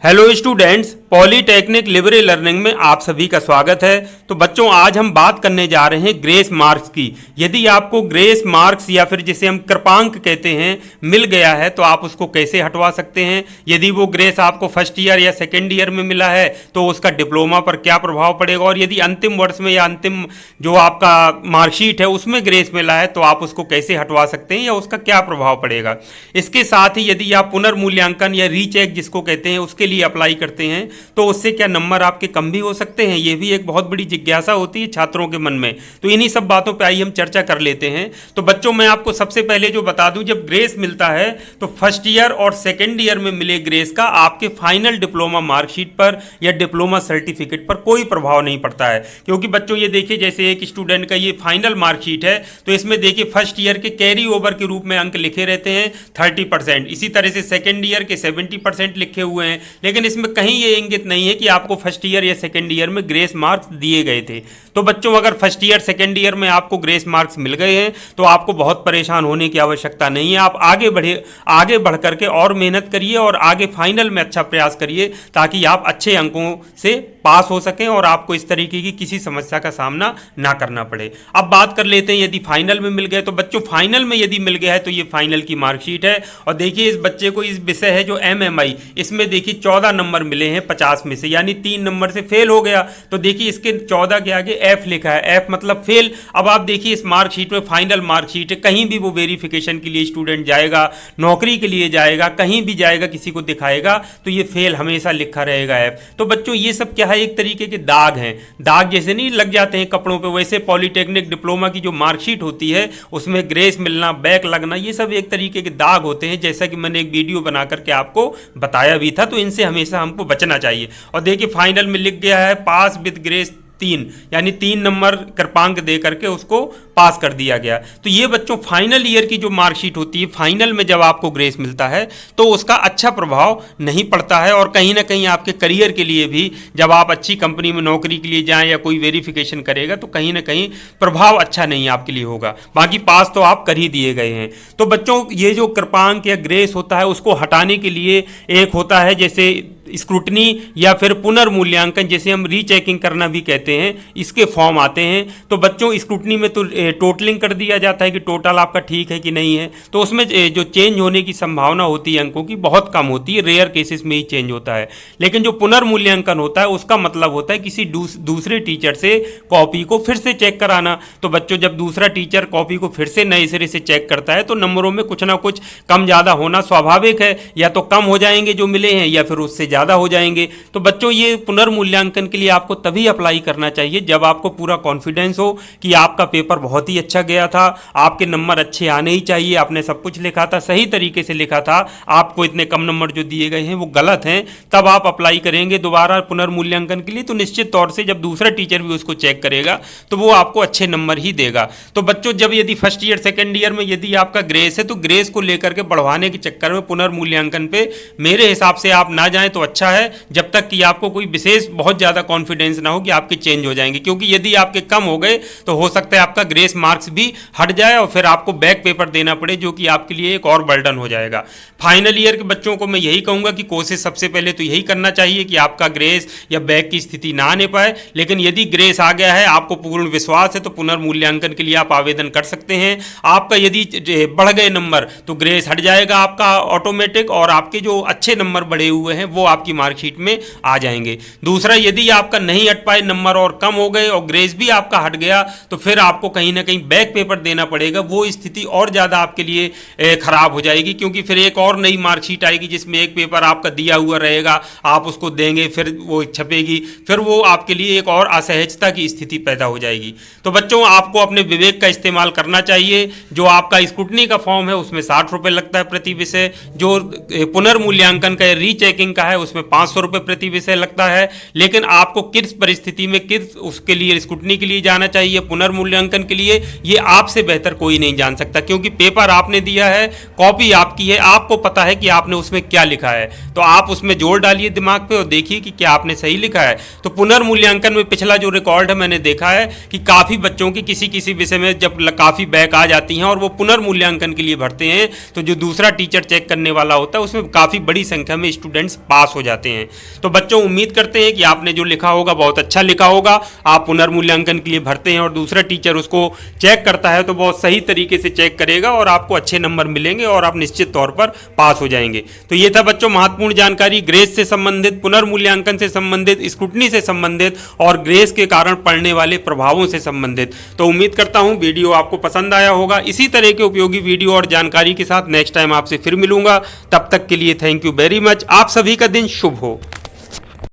Hello students, polytechnic Libre learning में आप सभी का स्वागत है। तो बच्चों, आज हम बात करने जा रहे हैं ग्रेस मार्क्स की। यदि आपको ग्रेस मार्क्स या फिर जिसे हम कृपांक कहते हैं मिल गया है तो आप उसको कैसे हटवा सकते हैं। यदि वो ग्रेस आपको फर्स्ट ईयर या सेकेंड ईयर में मिला है तो उसका डिप्लोमा पर क्या प्रभाव पड़ेगा, और यदि अंतिम वर्ष में या अंतिम जो आपका मार्कशीट है उसमें ग्रेस मिला है तो आप उसको कैसे हटवा सकते हैं या उसका क्या प्रभाव पड़ेगा। इसके साथ ही यदि आप पुनर्मूल्यांकन या रीचेक जिसको कहते हैं उसके लिए अप्लाई करते हैं तो उससे क्या नंबर आपके कम भी हो सकते हैं, ये भी एक बहुत बड़ी जिज्ञासा होती है छात्रों के मन में। तो इन्हीं सब बातों पे आइए हम चर्चा कर लेते हैं। तो बच्चों, मैं आपको सबसे पहले जो बता दूं, जब ग्रेस मिलता है तो फर्स्ट ईयर और सेकेंड ईयर में मिले ग्रेस का आपके फाइनल डिप्लोमा मार्कशीट पर या डिप्लोमा सर्टिफिकेट पर कोई प्रभाव नहीं पड़ता है। क्योंकि बच्चों ये देखिए, जैसे एक स्टूडेंट का ये फाइनल मार्कशीट है तो इसमें देखिए फर्स्ट ईयर के कैरी ओवर के रूप में अंक लिखे रहते हैं 30%, इसी तरह से सेकेंड ईयर के 70% लिखे हुए हैं, लेकिन इसमें कहीं ये इंगित नहीं है कि आपको फर्स्ट ईयर या सेकेंड ईयर में ग्रेस मार्क्स दिए गए थे। तो बच्चों, अगर फर्स्ट ईयर सेकेंड ईयर में आपको ग्रेस मार्क्स मिल गए हैं तो आपको बहुत परेशान होने की आवश्यकता नहीं है। आप आगे बढ़ करके और मेहनत करिए और आगे फाइनल में अच्छा प्रयास करिए ताकि आप अच्छे अंकों से पास हो सकें और आपको इस तरीके की किसी समस्या का सामना ना करना पड़े। अब बात कर लेते हैं यदि फाइनल में मिल गए। तो बच्चों, फाइनल में यदि मिल गया है तो ये फाइनल की मार्कशीट है। और देखिए, इस बच्चे को इस विषय है जो MMI, इसमें देखिए 14 नंबर मिले हैं 50 में से, यानी 3 नंबर से फेल हो गया। तो देखिए इसके 14 के आगे F लिखा है, F मतलब फेल। अब आप देखिए इस मार्कशीट में फाइनल मार्कशीट है, कहीं भी वो वेरिफिकेशन के लिए स्टूडेंट जाएगा, नौकरी के लिए जाएगा, कहीं भी जाएगा, किसी को दिखाएगा तो ये फेल हमेशा लिखा रहेगा F। तो बच्चों, ये सब क्या है, एक तरीके के दाग हैं। दाग जैसे नहीं लग जाते हैं कपड़ों पे, वैसे पॉलीटेक्निक डिप्लोमा की जो मार्कशीट होती है उसमें ग्रेस मिलना, बैक लगना, ये सब एक तरीके के दाग होते हैं, जैसा कि मैंने एक वीडियो बना करके आपको बताया भी था। तो इनसे हमेशा हमको बचना चाहिए। और देखिए फाइनल में लिख गया है पास विद ग्रेस 3, यानी 3 नंबर कृपांक दे करके उसको पास कर दिया गया। तो ये बच्चों फाइनल ईयर की जो मार्कशीट होती है, फाइनल में जब आपको ग्रेस मिलता है तो उसका अच्छा प्रभाव नहीं पड़ता है, और कहीं ना कहीं आपके करियर के लिए भी, जब आप अच्छी कंपनी में नौकरी के लिए जाएं या कोई वेरिफिकेशन करेगा तो कहीं ना कहीं प्रभाव अच्छा नहीं आपके लिए होगा। बाकी पास तो आप कर ही दिए गए हैं। तो बच्चों, ये जो कृपांक या ग्रेस होता है उसको हटाने के लिए एक होता है जैसे स्क्रूटनी या फिर पुनर्मूल्यांकन, जैसे हम रीचेकिंग करना भी कहते हैं, इसके फॉर्म आते हैं। तो बच्चों, स्क्रूटनी में तो टोटलिंग कर दिया जाता है कि टोटल आपका ठीक है कि नहीं है, तो उसमें जो चेंज होने की संभावना होती है अंकों की बहुत कम होती है, रेयर केसेस में ही चेंज होता है। लेकिन जो पुनर्मूल्यांकन होता है उसका मतलब होता है किसी दूसरे टीचर से कॉपी को फिर से चेक कराना। तो बच्चों, जब दूसरा टीचर कॉपी को फिर से नए सिरे से चेक करता है तो नंबरों में कुछ ना कुछ कम ज़्यादा होना स्वाभाविक है, या तो कम हो जाएंगे जो मिले हैं या फिर उससे ज़्यादा हो जाएंगे। तो बच्चों, ये पुनर्मूल्यांकन के लिए आपको तभी अप्लाई करना चाहिए जब आपको पूरा कॉन्फिडेंस हो कि आपका पेपर बहुत ही अच्छा गया था, आपके नंबर अच्छे आने ही चाहिए, आपने सब कुछ लिखा था, सही तरीके से लिखा था, आपको इतने कम नंबर जो दिए गए हैं वो गलत हैं, तब आप अप्लाई करेंगे दोबारा पुनर्मूल्यांकन के लिए। तो निश्चित तौर से जब दूसरा टीचर भी उसको चेक करेगा तो वो आपको अच्छे नंबर ही देगा। तो बच्चों, जब यदि फर्स्ट ईयर सेकेंड ईयर में यदि आपका ग्रेस है तो ग्रेस को लेकर के बढ़वाने के चक्कर में पुनर्मूल्यांकन पे मेरे हिसाब से आप ना जाएं तो अच्छा है, जब तक कि आपको कोई विशेष बहुत ज़्यादा कॉन्फिडेंस ना हो कि आपके चेंज हो जाएंगे। क्योंकि यदि आपके कम हो गए तो हो सकता है आपका ग्रेस मार्क्स भी हट जाए और फिर आपको बैक पेपर देना पड़े, जो कि आपके लिए एक और बर्डन हो जाएगा। फाइनल ईयर के बच्चों को मैं यही कहूँगा कि कोशिश सबसे पहले तो यही करना चाहिए कि आपका ग्रेस या बैक की स्थिति ना आने पाए। लेकिन यदि ग्रेस आ गया है, आपको पूर्ण विश्वास है, तो पुनर्मूल्यांकन के लिए आप आवेदन कर सकते हैं। आपका यदि बढ़ गए नंबर तो ग्रेस हट जाएगा आपका ऑटोमेटिक, और आपके जो अच्छे नंबर बढ़े हुए हैं वो आपकी मार्कशीट में आ जाएंगे। दूसरा, यदि आपका नहीं हट पाए नंबर और कम हो गए और ग्रेस भी आपका हट गया तो फिर आपको कहीं ना कहीं बैक पेपर देना पड़ेगा। वो स्थिति और ज़्यादा आपके लिए खराब हो जाएगी, क्योंकि फिर एक और नई मार्कशीट आएगी जिसमें एक पेपर आपका दिया हुआ रहेगा, आप उसको देंगे, फिर वो छपेगी, फिर वो आपके लिए एक और असहजता की स्थिति पैदा हो जाएगी। तो बच्चों, आपको अपने विवेक का इस्तेमाल करना चाहिए। जो आपका स्क्रूटनी का फॉर्म है उसमें 60 रुपये लगता है प्रति विषय, जो पुनर्मूल्यांकन का रीचेकिंग का है उसमें 500 रुपये प्रति विषय लगता है। लेकिन आपको किस परिस्थिति में किस उसके लिए स्क्रूटनी के लिए जाना चाहिए, पुनर्मूल्यांकन के लिए, ये आपसे बेहतर कोई नहीं जान सकता, क्योंकि पेपर आपने दिया है, कॉपी आपकी है, आपको पता है कि आपने उसमें क्या लिखा है। तो आप उसमें जोर डालिए दिमाग पे और देखिए कि क्या आपने सही लिखा है। तो पुनर्मूल्यांकन में पिछला जो रिकॉर्ड है मैंने देखा है कि काफ़ी बच्चों की किसी विषय में जब काफ़ी बैक आ जाती हैं और वो पुनर्मूल्यांकन के लिए भरते हैं तो जो दूसरा टीचर चेक करने वाला होता है उसमें काफ़ी बड़ी संख्या में स्टूडेंट्स पास हो जाते हैं। तो बच्चों उम्मीद करते हैं कि आपने जो लिखा होगा बहुत अच्छा लिखा होगा। आप पुनर्मूल्यांकन के लिए भरते हैं और दूसरा टीचर उसको चेक करता है तो बहुत सही तरीके से चेक करेगा और आपको अच्छे नंबर मिलेंगे और आप निश्चित तौर पर पास हो जाएंगे। तो ये था बच्चों महत्वपूर्ण जानकारी ग्रेस से संबंधित, पुनर्मूल्यांकन से संबंधित, स्क्रूटनी से संबंधित और ग्रेस के कारण पड़ने वाले प्रभावों से संबंधित। तो उम्मीद करता हूं वीडियो आपको पसंद आया होगा। इसी तरह के उपयोगी वीडियो और जानकारी के साथ नेक्स्ट टाइम आपसे फिर मिलूंगा। तब तक के लिए थैंक यू वेरी मच। आप सभी का दिन शुभ हो।